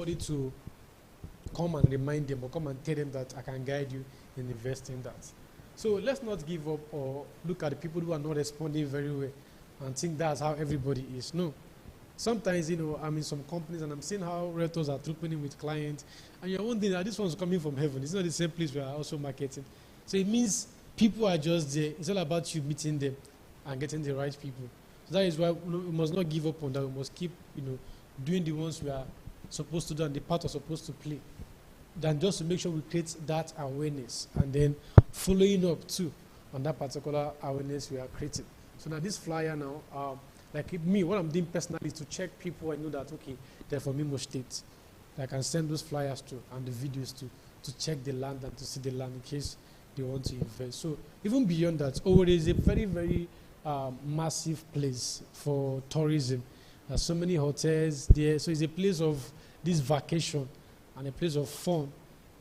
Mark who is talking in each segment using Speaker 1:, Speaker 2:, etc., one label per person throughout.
Speaker 1: nobody to come and remind them or come and tell them that I can guide you in investing that. So let's not give up or look at the people who are not responding very well and think that's how everybody is. No. Sometimes, I'm in some companies and I'm seeing how realtors are trooping with clients, and you're wondering that this one's coming from heaven. It's not the same place we are also marketing. So it means people are just there. It's all about you meeting them and getting the right people. So that is why we must not give up on that. We must keep, doing the ones we are supposed to do and the part we're supposed to play. Than just to make sure we create that awareness and then following up too on that particular awareness we are creating. So now this flyer now, like me, what I'm doing personally is to check people I know that, okay, they're from Imo State. I can send those flyers to and the videos to check the land and to see the land in case they want to invest. So even beyond that, Owerri is a very, very massive place for tourism. There's so many hotels there. So it's a place of this vacation and a place of fun.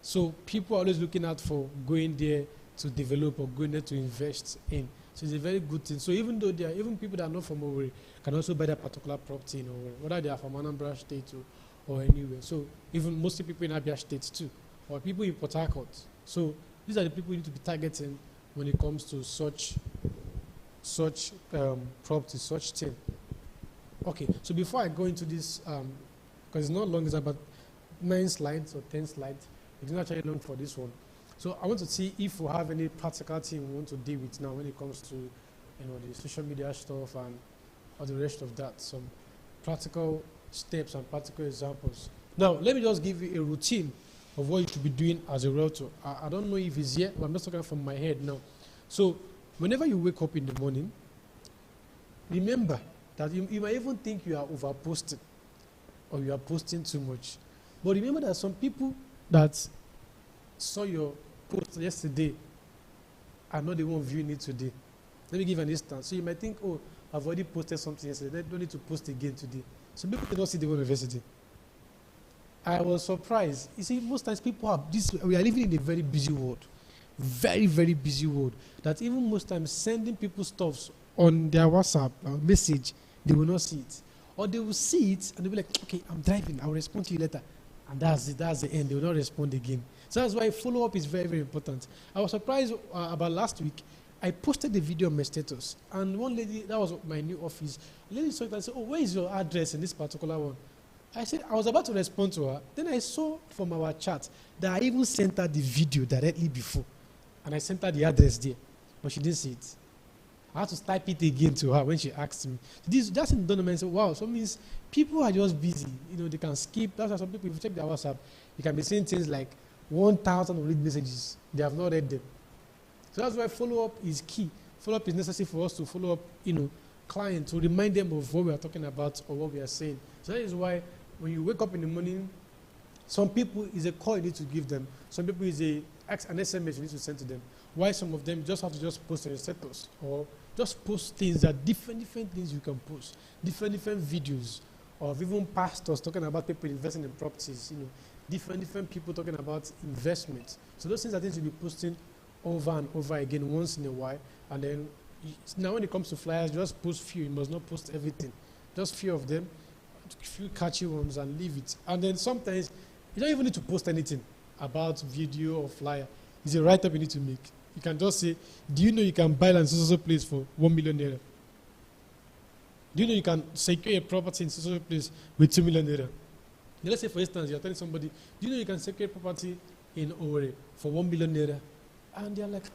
Speaker 1: So people are always looking out for going there to develop or going there to invest in. So it's a very good thing. So even though there are even people that are not from Owerri can also buy that particular property in Owerri, whether they are from Anambra State or anywhere. So even mostly people in Abia State too, or people in Port Harcourt. So these are the people you need to be targeting when it comes to such property, such thing. Okay, so before I go into this, because it's not long, it's about 9 slides or 10 slides. It's not actually long for this one. So I want to see if we have any practical thing we want to deal with now when it comes to, the social media stuff and all the rest of that. Some practical steps and practical examples. Now, let me just give you a routine of what you should be doing as a realtor. I don't know if it's here, but I'm just talking from my head now. So whenever you wake up in the morning, remember that you might even think you are over-posting or you are posting too much. But remember that some people that saw your post yesterday are not the one viewing it today. Let me give an instance. So you might think, oh, I've already posted something yesterday. I don't need to post again today. So people cannot see the one yesterday. I was surprised. You see, most times people have this. We are living in a very busy world. Very, very busy world. That even most times sending people stuff on their WhatsApp message, they will not see it. Or they will see it and they'll be like, okay, I'm driving. I'll respond to you later. And that's it. That's the end. They will not respond again. So that's why follow-up is very, very important. I was surprised about last week. I posted the video on my status. And one lady, that was my new office, a lady saw it and said, oh, where is your address in this particular one? I said, I was about to respond to her. Then I saw from our chat that I even sent her the video directly before. And I sent her the address there. But she didn't see it. I had to type it again to her when she asked me. That's in the and say, wow, so means people are just busy. They can skip. That's why some people, if you check their WhatsApp, you can be seeing things like 1,000 unread messages. They have not read them. So that's why follow-up is key. Follow-up is necessary for us to follow up, clients, to remind them of what we are talking about or what we are saying. So that is why when you wake up in the morning, some people is a call you need to give them. Some people is an SMS you need to send to them. Why some of them just have to just post on your status or just post things that different things you can post, different videos of even pastors talking about people investing in properties, different people talking about investment. So those things are things you'll be posting over and over again once in a while. And then now when it comes to flyers, just post few. You must not post everything. Just few of them, few catchy ones and leave it. And then sometimes you don't even need to post anything about video or flyer. It's a write-up you need to make. You can just say, do you know you can buy land in so place for 1 million naira? Do you know you can secure a property in so place with 2 million naira? Now, let's say, for instance, you're telling somebody, do you know you can secure a property in Owerri for 1 million naira? And they're like,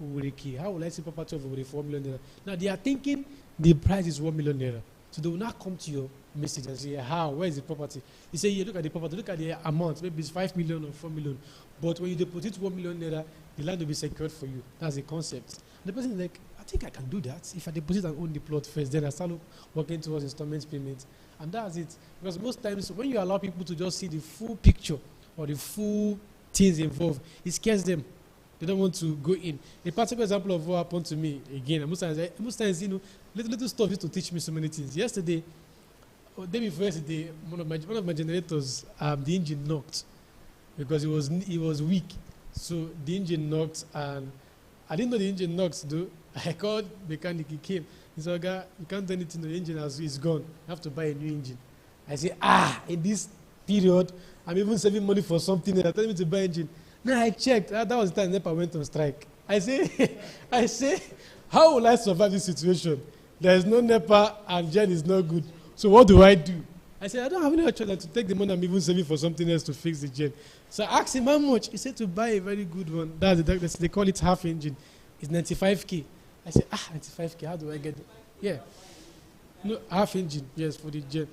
Speaker 1: Owerri, how will I see property of Owerri for 1 million naira? Now, they are thinking the price is 1 million naira. So they will not come to your message and say, how? Where is the property? You say, yeah, look at the property, look at the amount. Maybe it's 5 million or 4 million. But when you deposit 1 million naira, the land will be secured for you. That's the concept. The person is like, I think I can do that. If I deposit and own the plot first, then I start working towards installment payments. And that's it. Because most times, when you allow people to just see the full picture or the full things involved, it scares them. They don't want to go in. A practical example of what happened to me, again, most times little stuff used to teach me so many things. Yesterday, or day before yesterday, one of my generators, the engine knocked because it was weak. So the engine knocked, and I didn't know the engine knocks, though. I called mechanic, he came. He said, "Oga, you can't do anything, the engine is gone. You have to buy a new engine." I said, in this period. I'm even saving money for something and they're telling me to buy engine. Now I checked. That was the time NEPA went on strike. I say, how will I survive this situation? There is no NEPA and gen is not good. So what do? I said, I don't have any other choice than to take the money I'm even saving for something else to fix the gen. So I asked him how much. He said to buy a very good one. They call it half engine. It's 95K. I said, 95K, how do I get it? Yeah. No, half engine, yes, for the gen.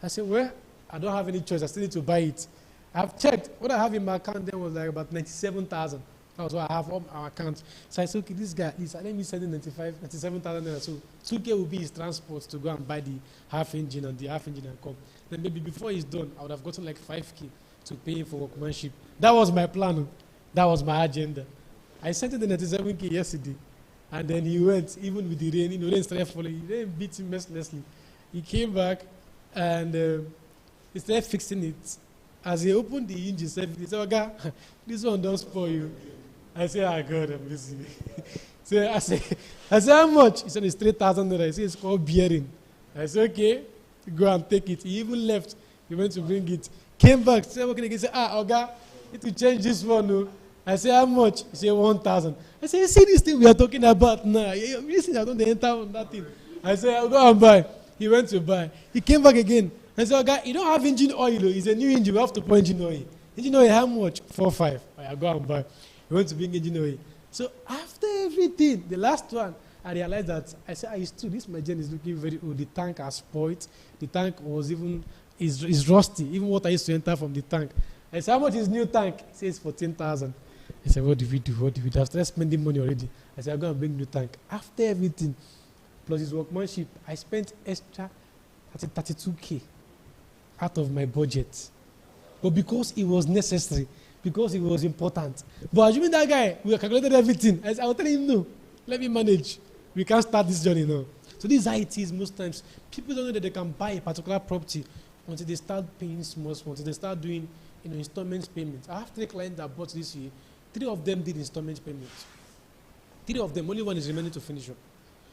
Speaker 1: I said, well, I don't have any choice. I still need to buy it. I've checked. What I have in my account then was like about 97,000. That was what I have on our account. So I said, okay, this guy, let me send him 97,000. So 2K will be his transport to go and buy the half engine and come. Then maybe before he's done, I would have gotten like 5K to pay him for workmanship. That was my plan. That was my agenda. I sent him the 97K yesterday. And then he went, even with the rain, rain started falling. He rain beat him mercilessly. He came back and he started fixing it. As he opened the engine, he said, okay, this one don't spoil you. I said, God, I'm listening. So I said, how much? He said, it's 3,000. I said, it's called bearing. I said, okay, go and take it. He even left. He went to bring it. Came back, said, okay, he said, okay, need to change this one. No. I said, how much? He said, 1,000. I said, you see this thing we are talking about now? You see, I don't enter on that thing. I said, I'll go and buy. He went to buy. He came back again. I said, okay, you don't have engine oil. It's a new engine. We have to put engine oil. Engine oil, how much? 4,500. I go and buy. He went to bring engine oil. So after everything, the last one, I realized that, I said, it's true, this my gen is looking very old. The tank has spoiled. The tank was even, is rusty. Even water used to enter from the tank. I said, how much is new tank? He says 14,000. I said, what do we do? What do we do? I started spending money already. I said, I'm going to bring new tank. After everything, plus his workmanship, I spent extra 32K out of my budget. But because it was necessary, because it was important. But assuming that guy, we calculated everything. I will tell him, no, let me manage. We can't start this journey now. So this is how it is most times. People don't know that they can buy a particular property until they start paying small, until they start doing installment payments. I have 3 clients that bought this year. 3 of them did installment payments. 3 of them, only one is remaining to finish up.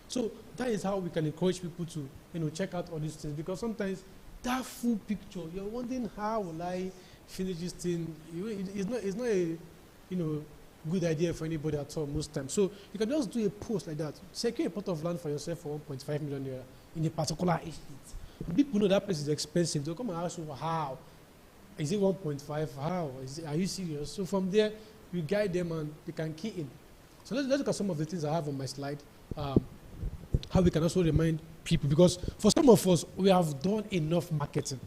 Speaker 1: So that is how we can encourage people to check out all these things, because sometimes that full picture, you're wondering, how will I finish this thing? It's not a good idea for anybody at all most times. So you can just do a post like that. Secure a plot of land for yourself for 1.5 million naira in a particular estate. People know that place is expensive. They'll come and ask you, how? Is it 1.5? How? Are you serious? So from there, you guide them and they can key in. So let's look at some of the things I have on my slide. How we can also remind people, because for some of us, we have done enough marketing.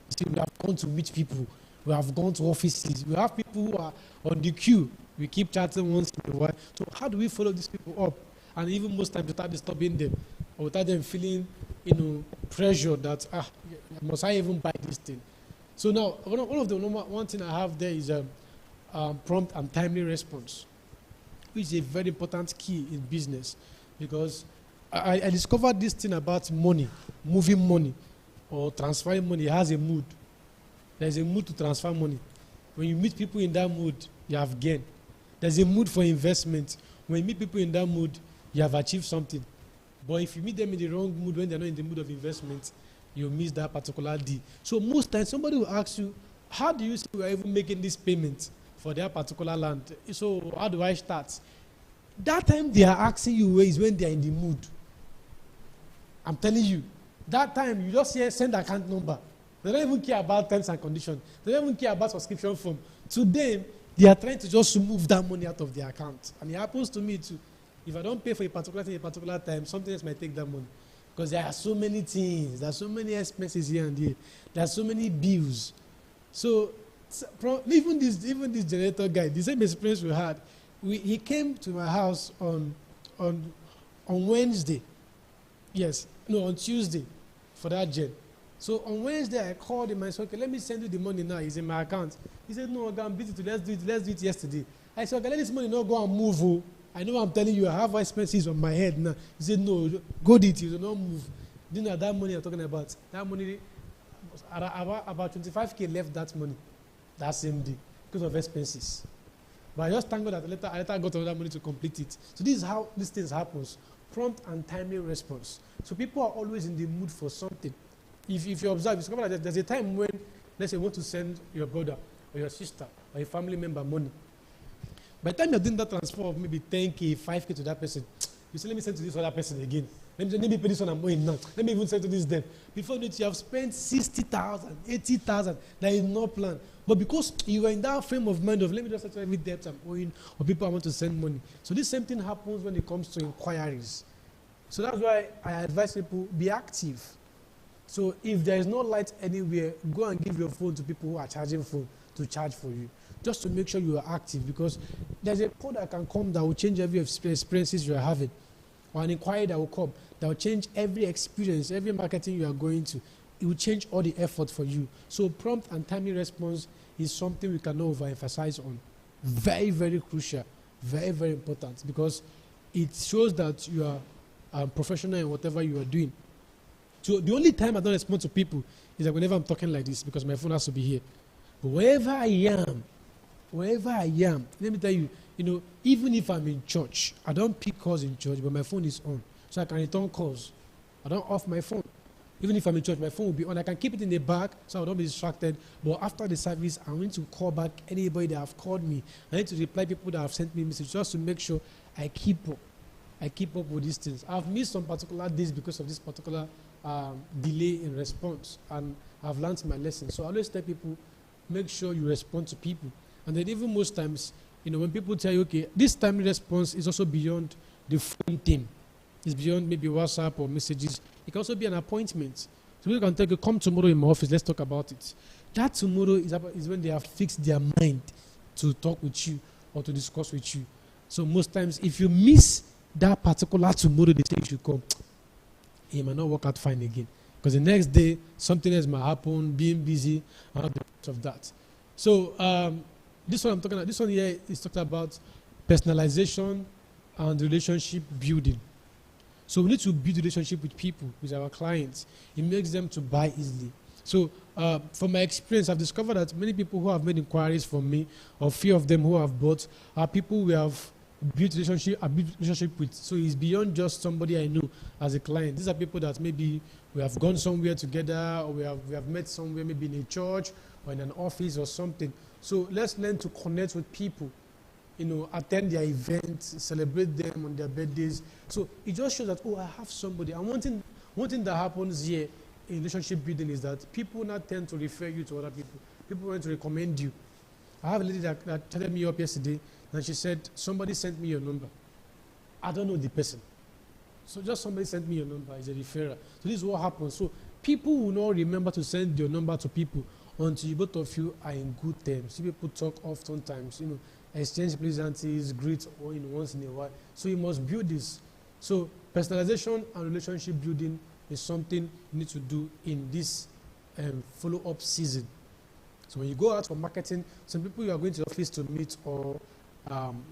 Speaker 1: See, we have gone to meet people. We have gone to offices. We have people who are on the queue. We keep chatting once in a while. So how do we follow these people up? And even most times without disturbing them, or without them feeling, pressure that, must I even buy this thing? So now, one thing I have there is prompt and timely response, which is a very important key in business, because I discovered this thing about money, moving money or transferring money. It has a mood. There's a mood to transfer money. When you meet people in that mood, you have gained. There's a mood for investment. When you meet people in that mood, you have achieved something. But if you meet them in the wrong mood, when they're not in the mood of investment, you'll miss that particular deal. So most times somebody will ask you, how do you see we're even making this payment for their particular land? So how do I start? That time they are asking you is when they are in the mood. I'm telling you, that time you just send account number. They don't even care about terms and conditions. They don't even care about subscription form. To them, they are trying to just remove that money out of their account. And it happens to me too. If I don't pay for a particular thing at a particular time, something else might take that money. Because there are so many things. There are so many expenses here and there. There are so many bills. So even this generator guy, the same experience we had, he came to my house on Wednesday. Yes. No, on Tuesday for that gen. So on Wednesday, I called him and said, okay, let me send you the money now. It's in my account. He said, no, I'm busy today. Let's do it yesterday. I said, okay, let this money not go and move. Oh. I know I'm telling you, I have expenses on my head now. He said, no, go do it. You don't move. Do you know that money I'm talking about? That money, about 25K left that money that same day because of expenses. But I just thank God that I later got another money to complete it. So this is how these things happens. Prompt and timely response. So people are always in the mood for something. If you observe, you discover that there's a time when let's say you want to send your brother or your sister or a family member money. By the time you're doing that transfer of maybe 10K, 5K to that person, you say, let me send to this other person again. Let me pay this one I'm owing now. Let me even send to this them. Before that, you have spent 60,000, 80,000. There is no plan. But because you are in that frame of mind of, let me just settle every debt I'm owing, or people I want to send money. So this same thing happens when it comes to inquiries. So that's why I advise people, be active. So if there is no light anywhere, go and give your phone to people who are charging phone to charge for you, just to make sure you are active, because there's a code that can come that will change every experiences you are having, or an inquiry that will come that will change every experience, every marketing you are going to. It will change all the effort for you. So prompt and timely response is something we cannot overemphasize on. Very, very crucial, very, very important, because it shows that you are professional in whatever you are doing. So the only time I don't respond to people is like whenever I'm talking like this, because my phone has to be here. But wherever I am, let me tell you, even if I'm in church, I don't pick calls in church, but my phone is on. So I can return calls. I don't off my phone. Even if I'm in church, my phone will be on. I can keep it in the bag so I don't be distracted. But after the service, I need to call back anybody that have called me. I need to reply people that have sent me messages, just to make sure I keep up. I keep up with these things. I've missed some particular days because of this particular delay in response, and I've learned my lesson. So I always tell people, make sure you respond to people. And then even most times, when people tell you, okay, this timely response is also beyond the phone thing. It's beyond maybe WhatsApp or messages. It can also be an appointment. So you can tell you, come tomorrow in my office, let's talk about it. That tomorrow is when they have fixed their mind to talk with you or to discuss with you. So most times, if you miss that particular tomorrow they say you should come, it might not work out fine again. Because the next day, something else might happen, being busy, and all the rest of that. So this one I'm talking about, this one here is talking about personalization and relationship building. So we need to build relationship with people, with our clients. It makes them to buy easily. So from my experience, I've discovered that many people who have made inquiries from me, or few of them who have bought, are people we have built relationship with. So it's beyond just somebody I know as a client. These are people that maybe we have gone somewhere together, or we have met somewhere, maybe in a church or in an office or something. So let's learn to connect with people, attend their events, celebrate them on their birthdays. So it just shows that, I have somebody. And one thing that happens here in relationship building is that people now tend to refer you to other people. People want to recommend you. I have a lady that chatted me up yesterday, and she said, somebody sent me your number. I don't know the person. So just somebody sent me your number, it's a referrer. So this is what happens. So people will not remember to send your number to people until both of you are in good terms. People talk oftentimes, exchange pleasantries, greet once in a while. So you must build this. So personalization and relationship building is something you need to do in this follow-up season. So when you go out for marketing, some people you are going to the office to meet or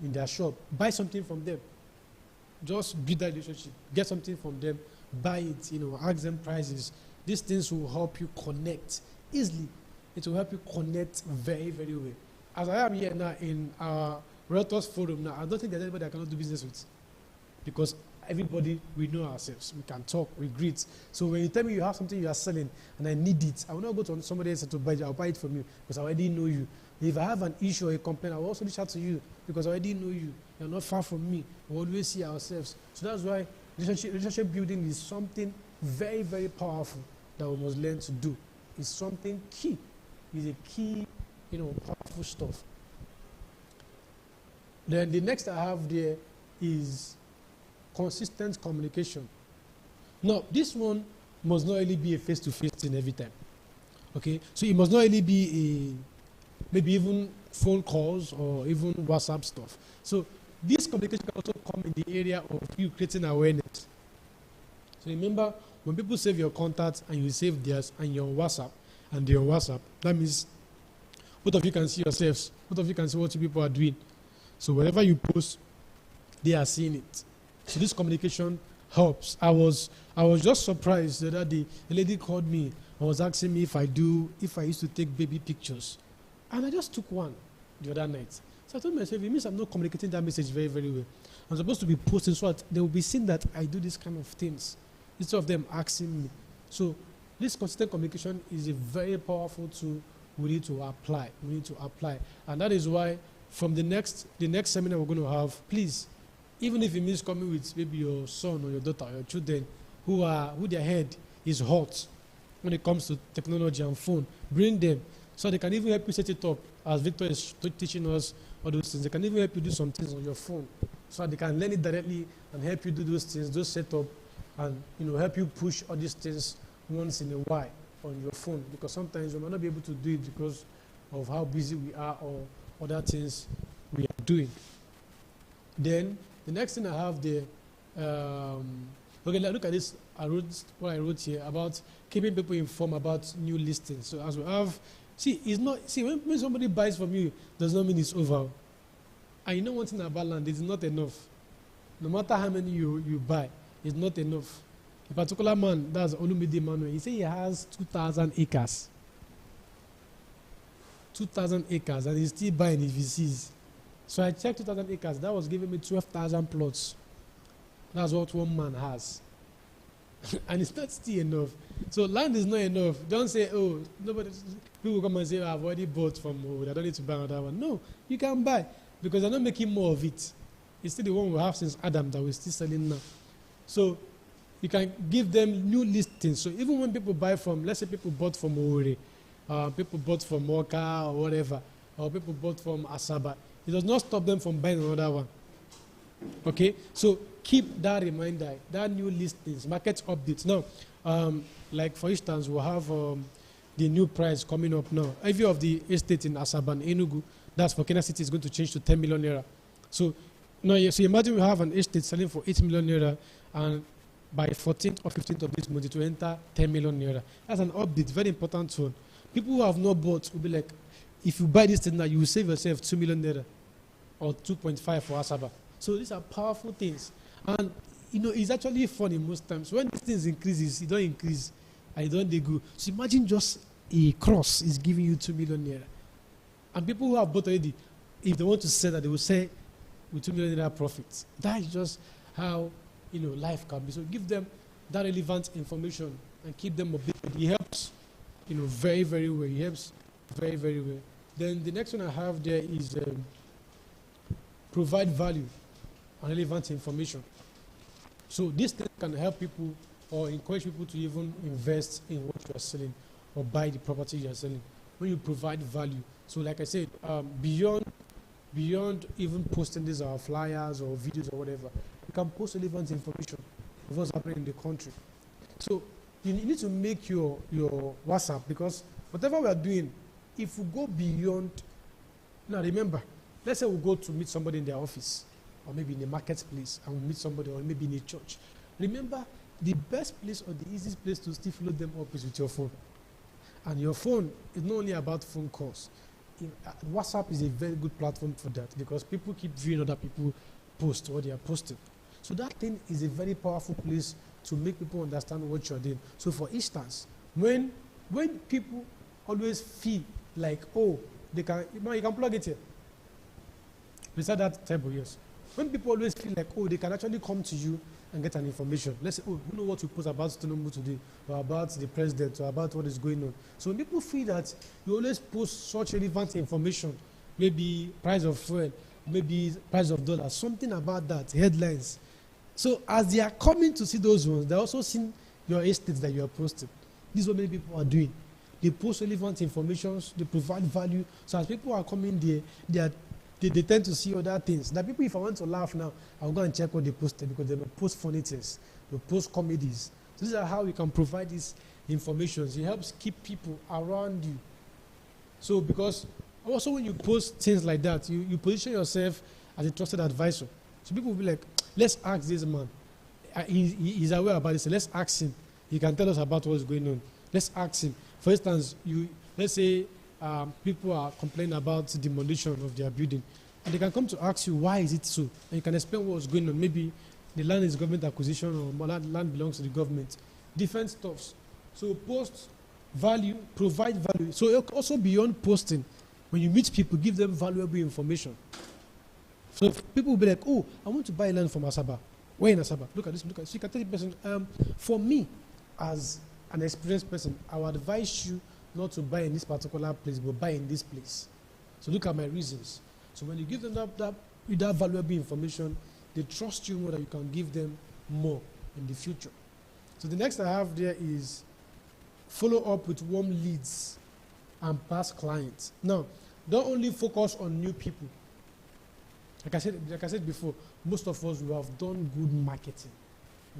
Speaker 1: in their shop, buy something from them. Just build that relationship. Get something from them, buy it, ask them prices. These things will help you connect easily. It will help you connect very, very well. As I am here now in our Realtors Forum now, I don't think there's anybody I cannot do business with. Because everybody, we know ourselves. We can talk, we greet. So when you tell me you have something you are selling and I need it, I will not go to somebody else to buy it. I'll buy it from you because I already know you. If I have an issue or a complaint, I will also reach out to you because I already know you. You're not far from me. We always see ourselves. So that's why relationship building is something very, very powerful that we must learn to do. It's something key. It's a key, powerful stuff. Then the next I have there is consistent communication. Now, this one must not only be a face-to-face thing every time. Okay? So it must not only be maybe even phone calls or even WhatsApp stuff. So this communication can also come in the area of you creating awareness. So remember, when people save your contacts and you save theirs and your WhatsApp and their WhatsApp, that means both of you can see yourselves. Both of you can see what you people are doing. So whatever you post, they are seeing it. So this communication helps. I was just surprised that the lady called me and was asking me if I used to take baby pictures. And I just took one the other night. So I told myself, it means I'm not communicating that message very, very well. I'm supposed to be posting so that they will be seeing that I do this kind of things instead of them asking me. So this consistent communication is a very powerful tool we need to apply. We need to apply. And that is why from the next seminar we're going to have, please, even if it means coming with maybe your son or your daughter or your children who their head is hot when it comes to technology and phone, bring them so they can even help you set it up. As Victor is teaching us all those things, they can even help you do some things on your phone so that they can learn it directly and help you do those things, those setup, and help you push all these things once in a while on your phone, because sometimes we might not be able to do it because of how busy we are or other things we are doing. Then the next thing I have there, okay, look at this. I wrote here about keeping people informed about new listings. So as we have, when somebody buys from you, does not mean it's over. And you know one thing about land, it's not enough. No matter how many you buy, it's not enough. A particular man, that's Olumide Manuel, he said he has 2,000 acres. 2,000 acres, and he's still buying if he sees. So I checked 2,000 acres, that was giving me 12,000 plots. That's what one man has. And it's not still enough. So land is not enough. Don't say, oh, people come and say, oh, I've already bought from I don't need to buy another one. No, you can buy, because they're not making more of it. It's still the one we have since Adam that we're still selling now. So you can give them new listings. So even when people buy from, let's say people bought from Owerri, people bought from Moka or whatever, or people bought from Asaba, it does not stop them from buying another one. Okay? So keep that reminder, that new listings, market updates. Now, like for instance, we'll have the new price coming up now. Every of the estate in Asaba and Enugu, that's for Kenya City, is going to change to 10 million naira. So, so imagine we have an estate selling for 8 million naira, and by 14th or 15th of this month, it will enter 10 million naira. That's an update, very important one. People who have not bought will be like, if you buy this thing now, you will save yourself 2 million naira or 2.5 for Asaba. So these are powerful things. And, it's actually funny most times. When these things increases, it don't increase, and it don't they go. So imagine just a cross is giving you 2 million naira. And people who have bought already, if they want to sell that, they will say with 2 million naira profits. That is just how, life can be. So give them that relevant information and keep them updated. It helps, very, very well. It helps very, very well. Then the next one I have there is provide value and relevant information. So this thing can help people or encourage people to even invest in what you are selling or buy the property you are selling when you provide value. So like I said, beyond even posting these flyers or videos or whatever, you can post relevant information of what's happening in the country. So you need to make your WhatsApp, because whatever we are doing, if we go beyond, now remember, let's say we go to meet somebody in their office, or maybe in a marketplace, and we meet somebody, or maybe in a church. Remember, the best place or the easiest place to still follow them up is with your phone. And your phone is not only about phone calls. WhatsApp is a very good platform for that, because people keep viewing other people post what they are posting. So that thing is a very powerful place to make people understand what you're doing. So for instance, when people always feel like, oh, you can plug it here. Beside that table, yes. When people always feel like, oh, they can actually come to you and get an information. Let's say, oh, you know what we post about Tinubu today, or about the president, or about what is going on. So when people feel that you always post such relevant information, maybe price of fuel, maybe price of dollar, something about that, headlines. So as they are coming to see those ones, they're also seeing your estates that you are posting. This is what many people are doing. They post relevant information, they provide value. So as people are coming there, they tend to see other things. Now people, if I want to laugh now, I'll go and check what they posted, because they will post funny things, they will post comedies. So this is how we can provide this information. It helps keep people around you. So because also when you post things like that, you position yourself as a trusted advisor. So people will be like, let's ask this man. He's aware about this. Let's ask him. He can tell us about what's going on. Let's ask him. For instance, let's say people are complaining about demolition of their building, and they can come to ask you, why is it so? And you can explain what's going on. Maybe the land is government acquisition, or land belongs to the government. Different stuffs. So post value, provide value. So also beyond posting, when you meet people, give them valuable information. So people will be like, oh, I want to buy land from Asaba. Where in Asaba? Look at this, look at this. So you can tell the person, for me, as an experienced person, I would advise you not to buy in this particular place, but buy in this place. So look at my reasons. So when you give them that valuable information, they trust you more that you can give them more in the future. So the next I have there is follow up with warm leads and past clients. Now, don't only focus on new people. Like I said before, most of us, we have done good marketing.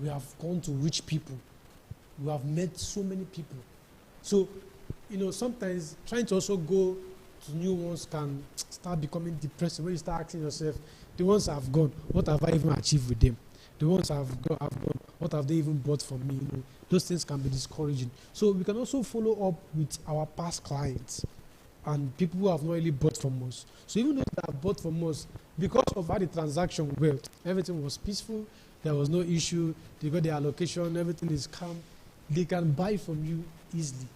Speaker 1: We have gone to rich people. We have met so many people. So, sometimes trying to also go to new ones can start becoming depressing when you start asking yourself, the ones I've gone, what have I even achieved with them? The ones I've gone, what have they even bought from me? Those things can be discouraging. So we can also follow up with our past clients and people who have not really bought from us. So even those that have bought from us, because of how the transaction went, everything was peaceful, there was no issue, they got their allocation, everything is calm, they can buy from you easily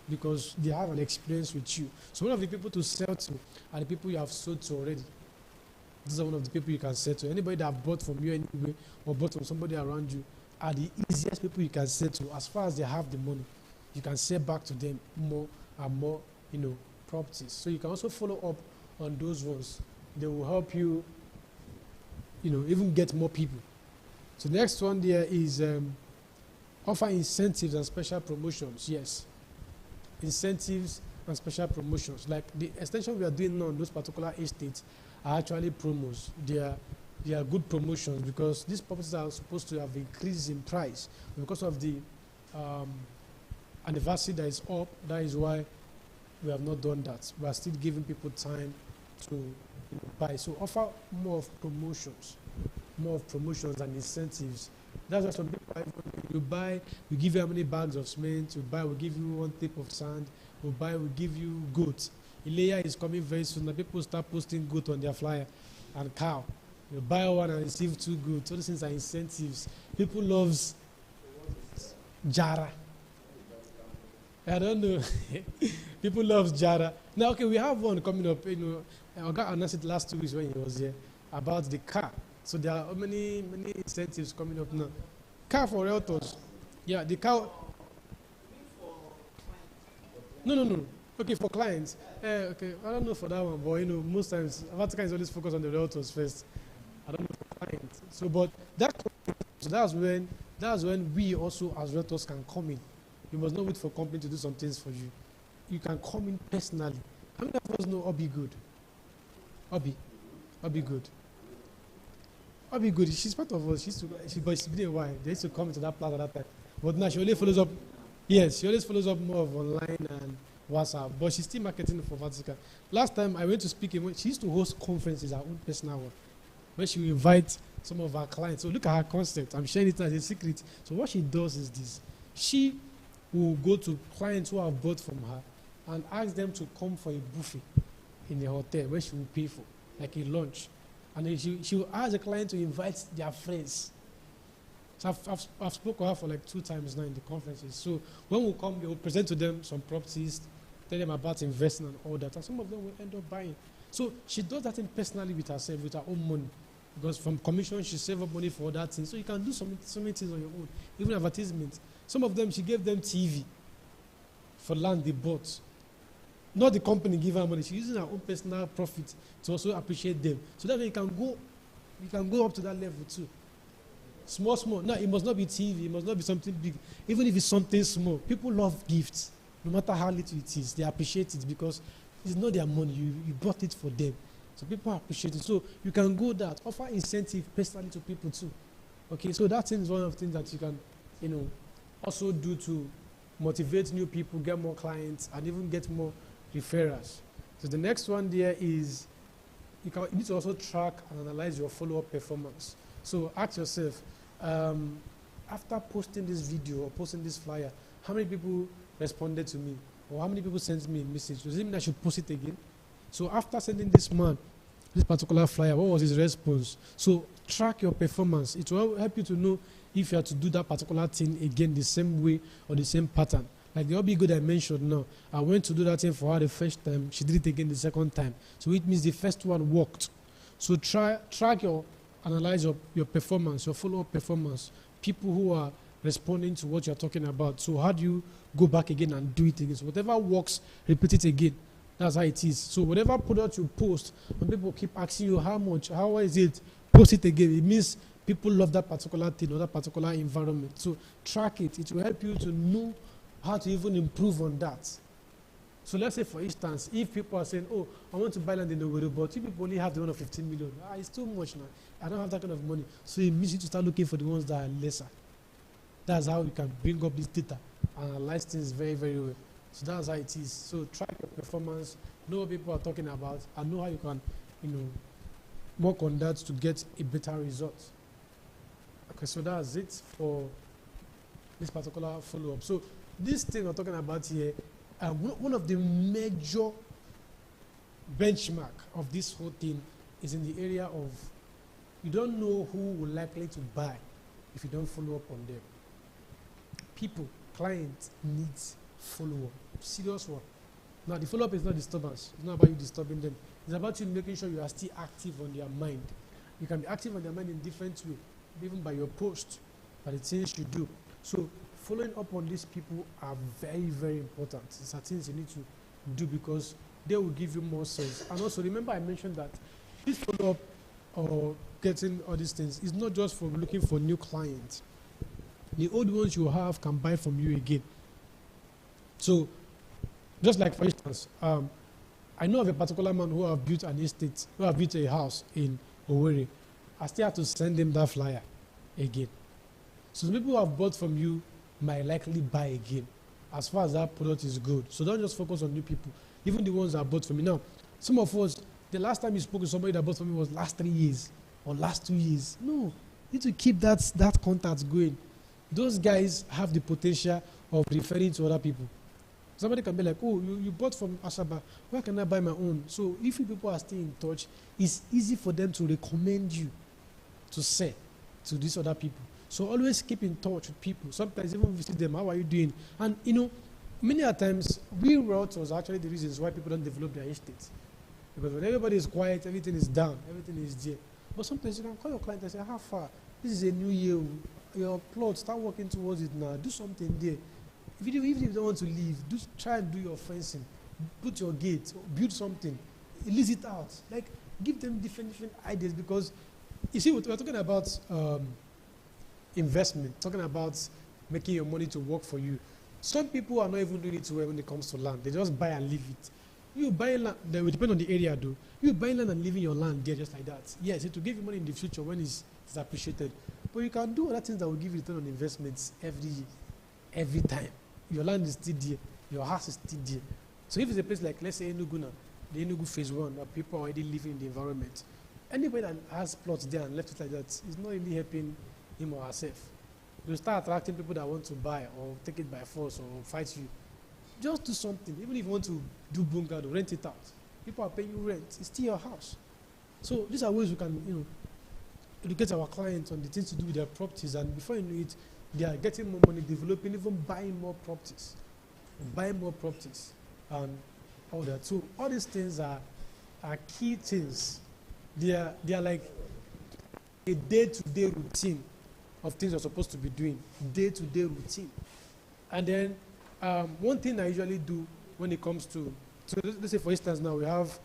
Speaker 1: because they have an experience with you. So one of the people to sell to are the people you have sold to already. These are one of the people you can sell to. Anybody that have bought from you anyway or bought from somebody around you are the easiest people you can sell to. As far as they have the money, you can sell back to them more and more, properties. So you can also follow up on those ones. They will help you, even get more people. So the next one there is offer incentives and special promotions. Yes, incentives and special promotions. Like the extension we are doing now on those particular estates are actually promos. They are good promotions because these properties are supposed to have increased in price because of the anniversary that is up. That is why we have not done that. We are still giving people time to buy. So offer more of promotions and incentives. That's why some people you buy, we give you how many bags of cement, you buy, we give you 1 tape of sand, we buy, we give you goat. Ileya is coming very soon. The people start posting goat on their flyer and cow. You buy one and receive 2 goats. All these things are incentives. People loves Jara. I don't know. People love Jara. Now, okay, we have one coming up. I got announced it last 2 weeks when he was here about the car. So there are many incentives coming up now. Car for realtors. Yeah, the car. No. Okay, for clients. Okay, I don't know for that one, but most times Vatican is always focused on the realtors first. I don't know for clients. So, but that's when we also as realtors can come in. You must not wait for company to do some things for you. You can come in personally. How many of us know Obi Good? Obi Good. Obi Good. She's part of us. But it's been a while. They used to come into that place at that time. But now she only follows up. Yes, she always follows up more of online and WhatsApp. But she's still marketing for Vatican. Last time I went to speak, she used to host conferences, her own personal one, where she will invite some of her clients. So look at her concept. I'm sharing it as a secret. So what she does is this. She will go to clients who have bought from her and ask them to come for a buffet in the hotel where she will pay for, like a lunch. And then she will ask the client to invite their friends. So I've spoken to her for like 2 times now in the conferences. So when we come, they will present to them some properties, tell them about investing and all that. And some of them will end up buying. So she does that thing personally with herself, with her own money. Because from commission, she saves up money for other things. So you can do so many things on your own, even advertisements. Some of them, she gave them TV for land they bought. Not the company give her money. She's using her own personal profit to also appreciate them. So that way you can go up to that level too. Small. No, it must not be TV. It must not be something big. Even if it's something small. People love gifts. No matter how little it is, they appreciate it because it's not their money. You bought it for them. So people appreciate it. So you can go that. Offer incentive personally to people too. Okay, so that is one of the things that you can, also do to motivate new people, get more clients, and even get more referrals. So the next one there is you need to also track and analyze your follow-up performance. So ask yourself, after posting this video or posting this flyer, how many people responded to me? Or how many people sent me a message? Does it mean I should post it again? So after sending this man this particular flyer, what was his response? So track your performance. It will help you to know if you have to do that particular thing again the same way or the same pattern. Like the Obi Good I mentioned now, I went to do that thing for her the first time. She did it again the second time. So it means the first one worked. So analyze your performance, your follow-up performance. People who are responding to what you're talking about. So how do you go back again and do it again? So whatever works, repeat it again. That's how it is. So whatever product you post, when people keep asking you how much, how is it, post it again. It means people love that particular thing or that particular environment. So track it. It will help you to know how to even improve on that. So let's say, for instance, if people are saying, oh, I want to buy land in Owerri, but if people only have the one of 15 million, it's too much now. I don't have that kind of money. So it means you to start looking for the ones that are lesser. That's how you can bring up this data and analyze things very, very well. So that's how it is. So track your performance, know what people are talking about, and know how you can, work on that to get a better result. Okay, so that's it for this particular follow-up. So this thing we're talking about here, one of the major benchmark of this whole thing is in the area of you don't know who will likely to buy if you don't follow up on them. People, clients needs follow-up, serious one. Now the follow-up is not disturbance. It's not about you disturbing them. It's about you making sure you are still active on their mind. You can be active on their mind in different ways, even by your post, by the things you do. So following up on these people are very, very important. It's things you need to do because they will give you more sense. And also remember I mentioned that this follow-up or getting all these things is not just for looking for new clients. The old ones you have can buy from you again. So just like, for instance, I know of a particular man who have built an estate, who have built a house in Owerri. I still have to send him that flyer again. So the people who have bought from you might likely buy again as far as that product is good. So don't just focus on new people, even the ones that bought from me. Now, some of us, the last time you spoke to somebody that bought from me was last 3 years or last 2 years. No, you need to keep that contact going. Those guys have the potential of referring to other people. Somebody can be like, oh, you bought from Asaba, where can I buy my own? So if you people are still in touch, it's easy for them to recommend you to sell to these other people. So always keep in touch with people. Sometimes even visit them, how are you doing? And many a times, reroutes was actually the reasons why people don't develop their estates. Because when everybody is quiet, everything is down, everything is there. But sometimes you can call your client and say, how far? This is a new year. Your plot, start working towards it now. Do something there. Even if you don't want to leave, try and do your fencing. Put your gate, build something. Lease it out. Like, give them different ideas because, you see, we're talking about investment, talking about making your money to work for you. Some people are not even doing it well when it comes to land. They just buy and leave it. You buy land, that will depend on the area though. You buy land and leaving your land there just like that. Yes, it will give you money in the future when it's appreciated. But you can do other things that will give you return on investments every time. Your land is still there. Your house is still there. So if it's a place like, let's say, Enugu now, the Enugu phase 1, that people are already living in the environment, anybody that has plots there and left it like that is not really helping him or herself. You start attracting people that want to buy or take it by force or fight you. Just do something. Even if you want to do bungalow, rent it out. People are paying you rent. It's still your house. So these are ways we can, educate our clients on the things to do with their properties, and before you know it, they are getting more money, developing, even buying more properties, and all that. So all these things are key things. They are like a day-to-day routine of things you're supposed to be doing, day-to-day routine. And then one thing I usually do when it comes to, so let's say for instance now we have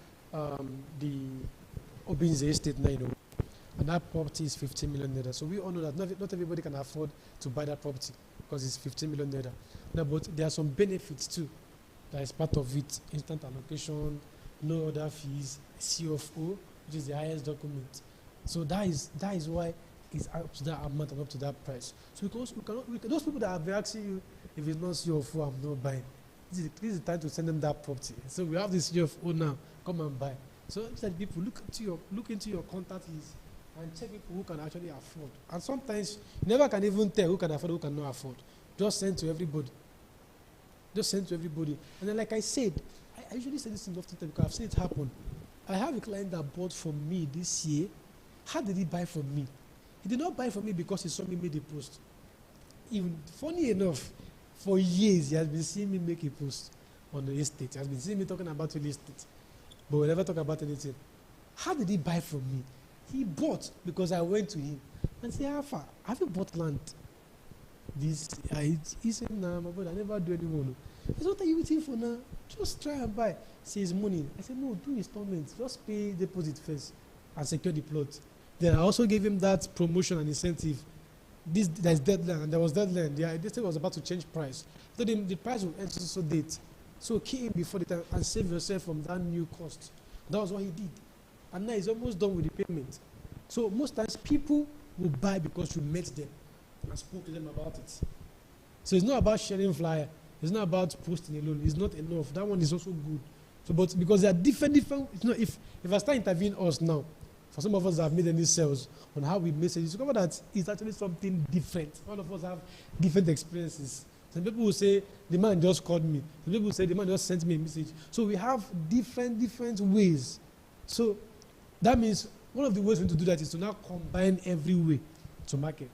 Speaker 1: the Obinze estate now, and that property is 15 million naira. So we all know that not everybody can afford to buy that property because it's 15 million naira. Now, but there are some benefits too that is part of it: instant allocation, no other fees, CFO, which is the highest document. So that is why it's up to that amount and up to that price. So because those people that are asking you, if it's not CFO, I'm not buying. This is the time to send them that property. So we have this CFO now, come and buy. So these are the people, look into your contact list and check people who can actually afford. And sometimes you never can even tell who can afford, who cannot afford. Just send to everybody. And then, like I said, I usually say this in often time because I've seen it happen. I have a client that bought from me this year. How did he buy from me? He did not buy from me because he saw me make a post. Even funny enough, for years he has been seeing me make a post on the estate. He has been seeing me talking about real estate. But we never talk about anything. How did he buy from me? He bought because I went to him and said, how far? Have you bought land? this. He said, nah, my brother, I never do anyone. I said, what are you waiting for now? Just try and buy. Say it's money. I said, no, do installments. Just pay deposit first and secure the plot. Then I also gave him that promotion and incentive. There's deadline, and there was deadline. The idea was about to change price. So the price will end so date. So key in before the time and save yourself from that new cost. That was what he did. And now he's almost done with the payment. So most times people will buy because you met them and spoke to them about it. So it's not about sharing flyer. It's not about posting alone. It's not enough. That one is also good. So, but because they are different. You know, if I start interviewing us now, for some of us that have made any sales on how we message, you discover that it's actually something different. All of us have different experiences. Some people will say, the man just called me. Some people will say, the man just sent me a message. So we have different ways. So that means one of the ways we need to do that is to now combine every way to market.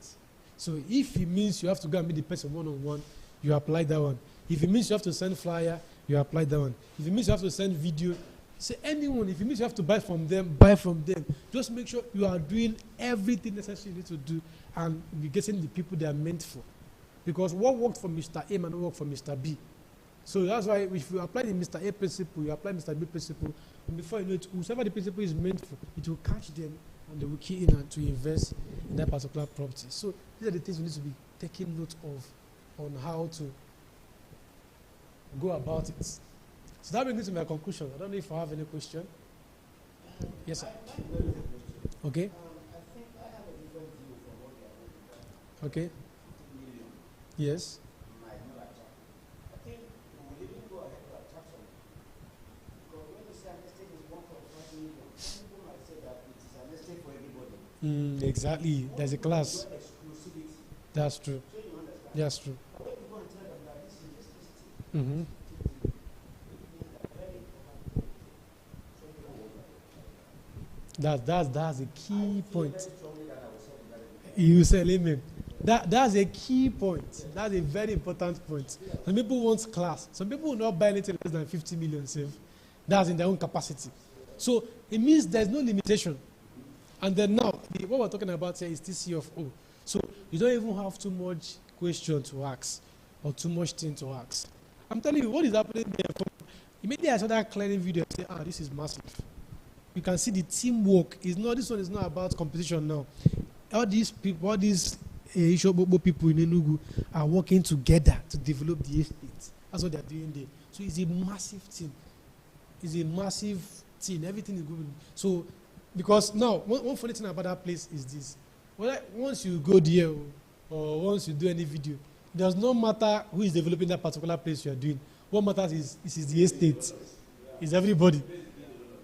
Speaker 1: So if it means you have to go and meet the person one-on-one, you apply that one. If it means you have to send flyer, you apply that one. If it means you have to send video, say anyone. If it means you have to buy from them, buy from them. Just make sure you are doing everything necessary you need to do and be getting the people they are meant for. Because what worked for Mr. A may not work for Mr. B. So that's why if you apply the Mr. A principle, you apply Mr. B principle, and before you know it, whoever the principle is meant for, it will catch them and they will key in and to invest in that particular property. So these are the things we need to be taking note of on how to go about it. So that brings me to my conclusion. I don't know if I have any question. Yes, sir. Okay.
Speaker 2: I think I have a different view from what you are doing.
Speaker 1: Okay.
Speaker 2: 50 million
Speaker 1: Yes.
Speaker 2: might not attract. I think we will even go ahead to attract some. Because when you say an estate is 1.5 million, some people might say that it is an estate for everybody.
Speaker 1: Exactly. There's a class.
Speaker 2: Exclusivity.
Speaker 1: That's true.
Speaker 2: So you understand?
Speaker 1: That's true.
Speaker 2: But when you go and tell them that this is estate,
Speaker 1: Mm-hmm. That's a key point. You said, amen. That's a key point. That's a very important point. Some people want class. Some people will not buy anything less than 50 million. Save. That's in their own capacity. So it means there's no limitation. And then now, what we're talking about here is TC of O. So you don't even have too much question to ask or too much thing to ask. I'm telling you, what is happening there? Immediately I saw that clearing video, I said, this is massive. You can see the teamwork. This one is not about competition now. All these people, Ishobobo people in Enugu are working together to develop the estate. That's what they're doing there. So it's a massive team. It's a massive team. Everything is good. So, because now, one funny thing about that place is this. Once you go there or once you do any video, it does not matter who is developing that particular place you are doing. What matters is the estate. It's everybody.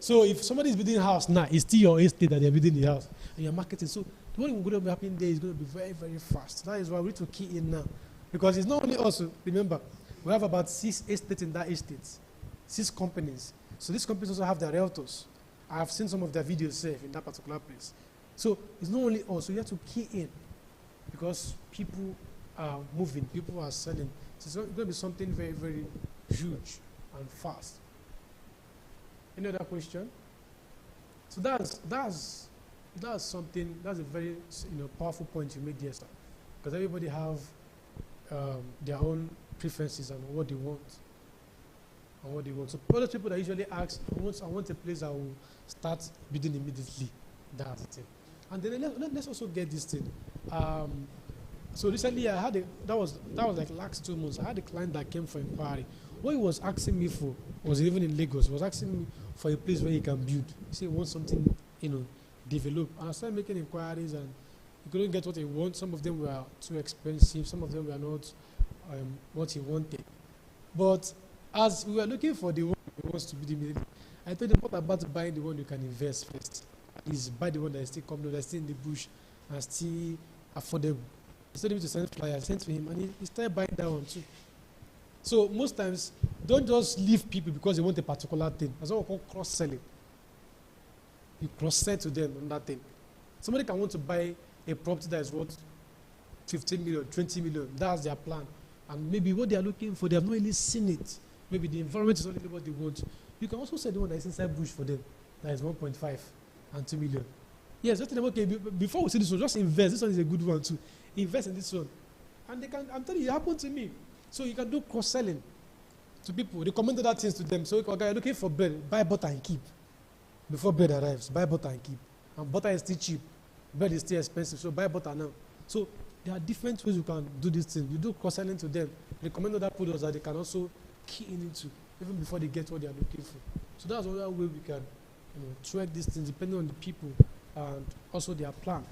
Speaker 1: So if somebody is building a house now, it's still your estate that they're building the house. And you're marketing. So what is going to be happening there is going to be very, very fast. That is why we need to key in now. Because it's not only us. Remember, we have about 6 estates in that estate. 6 companies. So these companies also have their realtors. I have seen some of their videos saved in that particular place. So it's not only us. So you have to key in. Because people are moving. People are selling. So it's going to be something very, very huge and fast. Any other question? So that's something, that's a very powerful point you make there, sir. Because everybody have their own preferences and what they want. So other people that usually ask, I want a place that will start bidding immediately. That's the thing. And then let's also get this thing. So recently I had that was like last 2 months. I had a client that came for inquiry. What he was asking me for was even in Lagos. He was asking me for a place where he can build. He said he wants something, develop. And I started making inquiries and he couldn't get what he wants. Some of them were too expensive. Some of them were not what he wanted. But as we were looking for the one he wants to build immediately, I told him, what about buying the one you can invest first? At least buy the one that is still coming, that's still in the bush and still affordable. He told me to send flyers. I sent to him and he started buying that one too. So most times, don't just leave people because they want a particular thing. That's what we call cross-selling. You cross-sell to them on that thing. Somebody can want to buy a property that is worth 15 million, 20 million. That's their plan. And maybe what they are looking for, they have not really seen it. Maybe the environment is not really what they want. You can also sell the one that is inside bush for them. That is 1.5 and 2 million. Yes, just tell them, okay, before we see this one, just invest. This one is a good one too. Invest in this one. And they can, I'm telling you, it happened to me. So you can do cross-selling to people, recommend other things to them. So if you're looking for bread, buy butter and keep. Before bread arrives, buy butter and keep. And butter is still cheap. Bread is still expensive, so buy butter now. So there are different ways you can do this thing. You do cross-selling to them, recommend other products that they can also key into, even before they get what they are looking for. So that's another way we can track these things depending on the people and also their plan.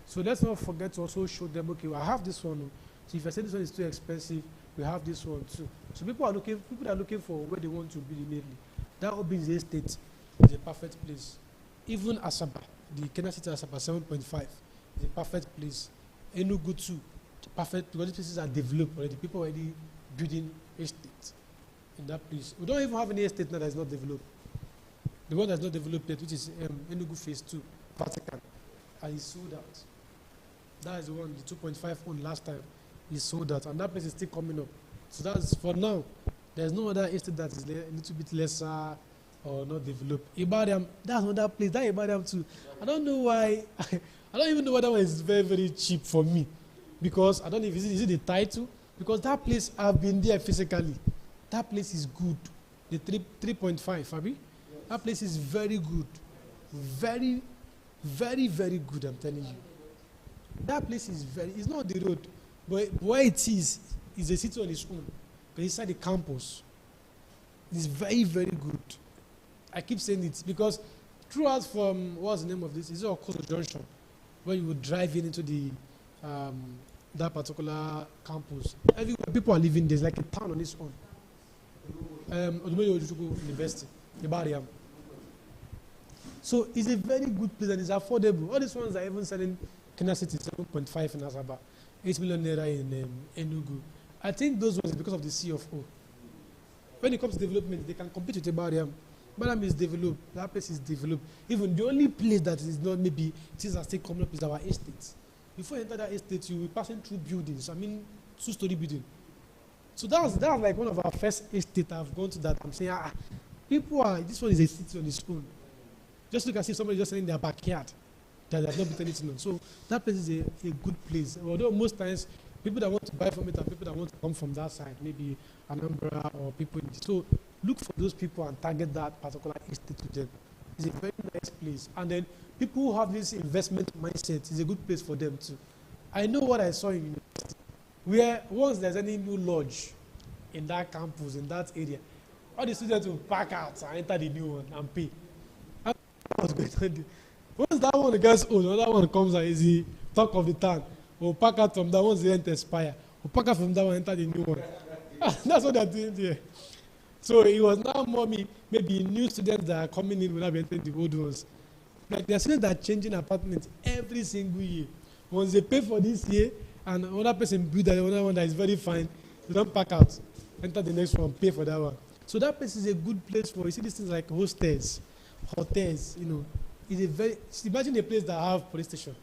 Speaker 1: So let's not forget to also show them, okay, well, I have this one. So if I say this one is too expensive, we have this one too. So people are looking for where they want to be immediately. That Obinze estate is a perfect place. Even Asaba, the Kenya City Asaba 7.5 is a perfect place. Enugu too, perfect, because these places are developed already. People are already building estates in that place. We don't even have any estate now that is not developed. The one that's not developed yet, which is Enugu Phase 2, Vatican, and it's sold out. That is the one, the 2.5 on last time, is sold out, and that place is still coming up. So that's for now. There's no other estate that is a little bit lesser or not developed. Ibariam, that's another place. That Ibariam too. I don't know why. I don't even know why that one is very, very cheap for me, because I don't know if is it the title. Because that place, I've been there physically. That place is good. The 3.5, Fabi. Yes. That place is very good, very, very, very good. I'm telling you. That place is it's not the road, but where it is a city on its own. But inside the campus, it's very, very good. I keep saying it because throughout from, what's the name of this? It's Okoso Junction, where you would drive in into the that particular campus. Everywhere people are living, there's like a town on its own. Odumoyo Ojukwu University, Ibariam. So it's a very good place and it's affordable. All these ones are even selling Kenya City 7.5 in Asaba, 8 million naira in Enugu. I think those ones are because of the CFO. When it comes to development, they can compete with Ibariam. Ibariam is developed. That place is developed. Even the only place that is not maybe things are still coming up is our estate. Before you enter that estate, you will be passing through buildings. I mean, 2-story building. So that's like one of our first estates I've gone to that. I'm saying, this one is a city on its own. Just look and see somebody just in their backyard that has not built anything on. So that place is a good place. Although most times, people that want to buy from it are people that want to come from that side, maybe Anambra or people in the. So look for those people and target that particular estate to them. It's a very nice place. And then people who have this investment mindset is a good place for them too. I know what I saw in university, where once there's any new lodge in that campus, in that area, all the students will pack out and enter the new one and pay. And what's going on there? Once that one gets old, another one comes and is the talk of the town. We'll pack out from that once the rent expire. We'll pack out from that one and enter the new one. That's what they're doing there. So it was now more maybe new students that are coming in will not be entering the old ones. Like there are students that are changing apartments every single year. Once they pay for this year, and another person build another one that is very fine, they don't pack out, enter the next one, pay for that one. So that place is a good place for, you see these things like hostels, hotels, it's a very, imagine a place that have police station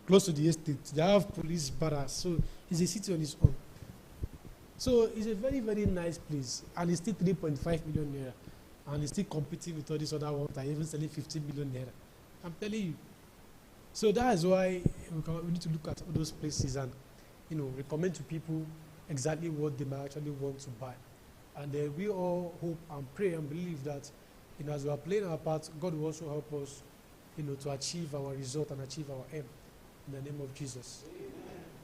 Speaker 1: close to the estate. They have police barracks, so it's a city on its own. So it's a very, very nice place, and it's still 3.5 million naira, and it's still competing with all these other ones that are even selling 15 million naira. I'm telling you. So that is why we need to look at all those places and, recommend to people exactly what they might actually want to buy. And then we all hope and pray and believe that, as we are playing our part, God will also help us, to achieve our result and achieve our aim in the name of Jesus.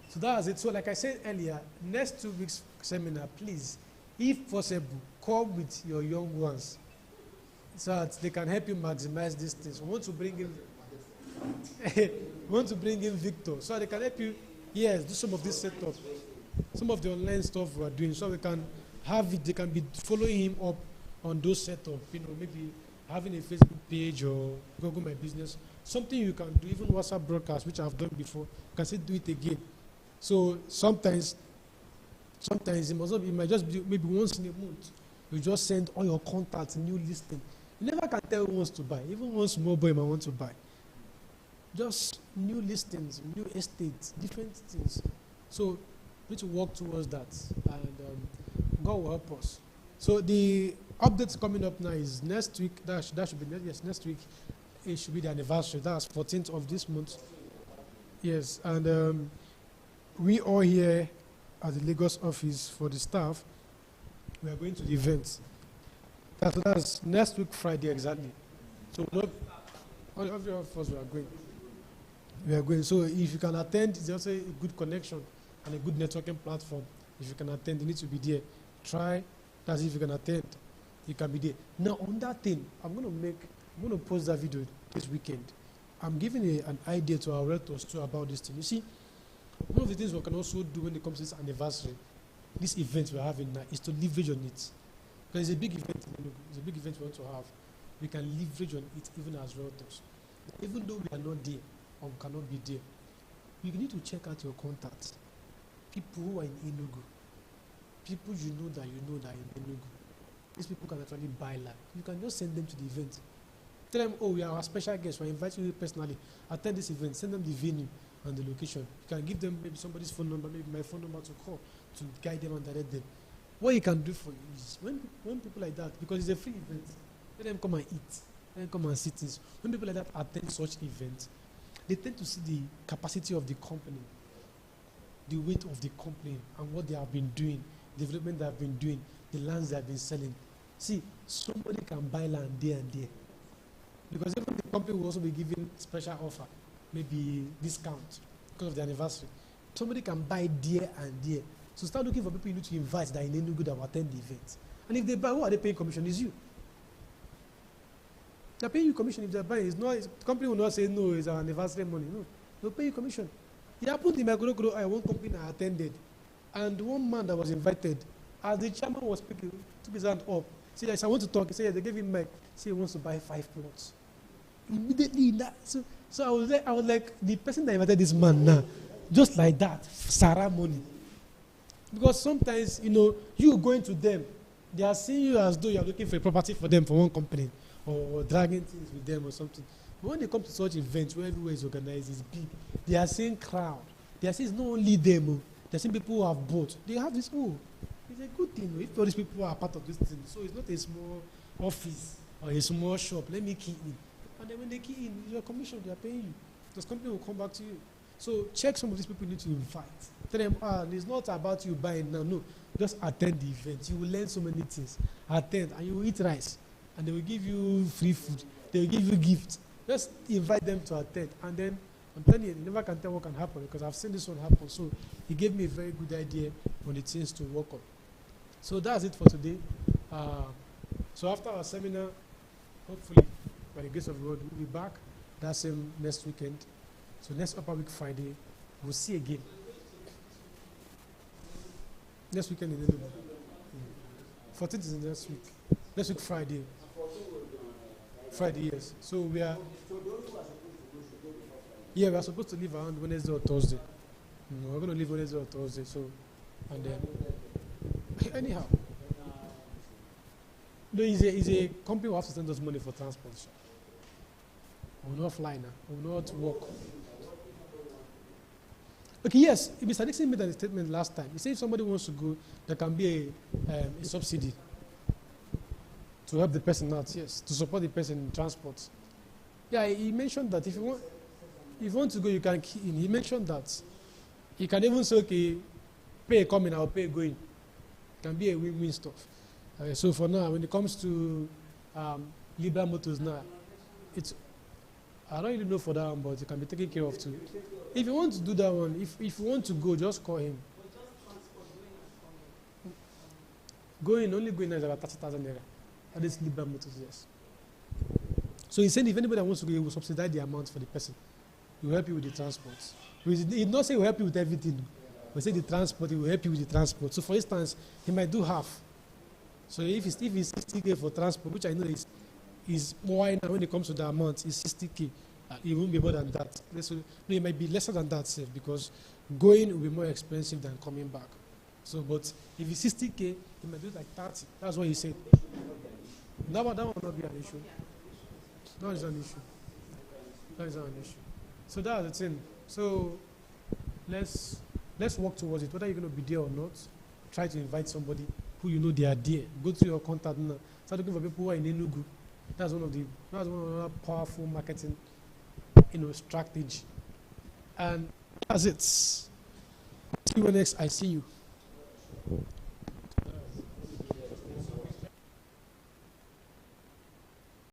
Speaker 1: So that's it. So like I said earlier, next 2 weeks seminar, please, if possible, come with your young ones so that they can help you maximize these things. We want to bring in Victor so they can help you, do some of this setup, some of the online stuff we are doing, so we can have it, they can be following him up on those setup, maybe having a Facebook page or Google My Business, something you can do, even WhatsApp broadcast, which I've done before, you can still do it again. So sometimes it must not be, it might just be maybe once in a month. You just send all your contacts, new listing. You never can tell who wants to buy. Even one small boy might want to buy. Just new listings, new estates, different things. So we need to work towards that, and God will help us. So the updates coming up now is next week. That should be next week. It should be the anniversary. That's 14th of this month. Yes, and we all here at the Lagos office for the staff, we are going to the event. That's next week Friday exactly. So not all of us we are going. We are going. So if you can attend, it's also a good connection and a good networking platform. If you can attend, you need to be there. Try. That's if you can attend, you can be there. Now on that thing, I'm going to post that video this weekend. I'm giving an idea to our rectors too about this thing. You see, one of the things we can also do when it comes to this anniversary, this event we're having now, is to leverage on it. Because it's a big event. It's a big event we want to have. We can leverage on it even as realtors. Even though we are not there or cannot be there, you need to check out your contacts. People who are in Enugu. People you know that in Enugu. These people can actually buy land. You can just send them to the event. Tell them, oh, we are our special guests. We're inviting you personally. Attend this event. Send them the venue and the location. You can give them maybe somebody's phone number, maybe my phone number to call to guide them and direct them. What you can do for you is when people like that, because it's a free event, let them come and eat. Let them come and sit in. When people like that attend such events, they tend to see the capacity of the company, the weight of the company, and what they have been doing, the development they have been doing, the lands they have been selling. See, somebody can buy land there and there. Because even the company will also be giving special offer, maybe discount because of the anniversary. Somebody can buy there and there. So start looking for people you need to invite that in Enugu that will attend the event. And if they buy, who are they paying commission? Is you. They're paying you commission if they're buying. The company will not say, no, it's our anniversary money. No, they'll pay you commission. It happened in my one company I attended. And one man that was invited, as the chairman was speaking, took his hand up. Said, yes, I want to talk. He said, yes, they gave him mic. He wants to buy 5 plots. Immediately, so I was like, the person that invited this man now, just like that, Sarah money. Because sometimes, you going to them, they are seeing you as though you are looking for a property for them for one company or dragging things with them or something. But when they come to such events where everywhere is organized, it's big, they are seeing crowd. They are seeing it's not only them, they are seeing people who have bought. They have this, it's a good thing. If all these people are part of this thing, so it's not a small office or a small shop. Let me key in. And then when they key in, your commission, they are paying you. This company will come back to you. So check some of these people you need to invite. Tell them, it's not about you buying now. No, just attend the event. You will learn so many things. Attend, and you will eat rice. And they will give you free food. They will give you gifts. Just invite them to attend. And then, I'm telling you, you never can tell what can happen because I've seen this one happen. So he gave me a very good idea on the things to work on. So that's it for today. So after our seminar, hopefully, by the grace of God, we'll be back that same next weekend. So next upper week Friday, we'll see again. Next weekend in Enugu. 14th is next week. Next week Friday. Friday, yes. So we are. Yeah, we are supposed to leave around Wednesday or Thursday. We're going to leave Wednesday or Thursday. So, and then anyhow, no, it's a company who has to send us money for transport. We will not fly now. We will not walk. Okay, yes, Mr. Dixon made a statement last time. He said if somebody wants to go, there can be a subsidy to help the person out, yes, to support the person in transport. Yeah, he mentioned that if you want to go, you can key in. He mentioned that. He can even say, okay, pay coming, I'll pay going. It can be a win-win stuff. So for now, when it comes to Libra Motors now, I don't really know for that one, but it can be taken care of too. If you want to do that one, if you want to go, just call him. Only going is about 30,000 naira. That is Libra Motors, yes. So he said if anybody wants to go, he will subsidize the amount for the person. He will help you with the transport. He did not say he will help you with everything. He said the transport, he will help you with the transport. So for instance, he might do half. So if it's 60K for transport, which I know is more now when it comes to the amount, is 60K. It won't be more than that. So, no, it might be lesser than that, sir, because going will be more expensive than coming back. So, but if it's 60K, he might do like 30. That's what he said. That will not be an issue. That is an issue. That is not an issue. So that's the thing. So let's work towards it. Whether you're going to be there or not, try to invite somebody who you know they are there. Go to your contact now. Start looking for people who are in Enugu. That's one of the powerful marketing, strategy. And that's it. you when next I see you.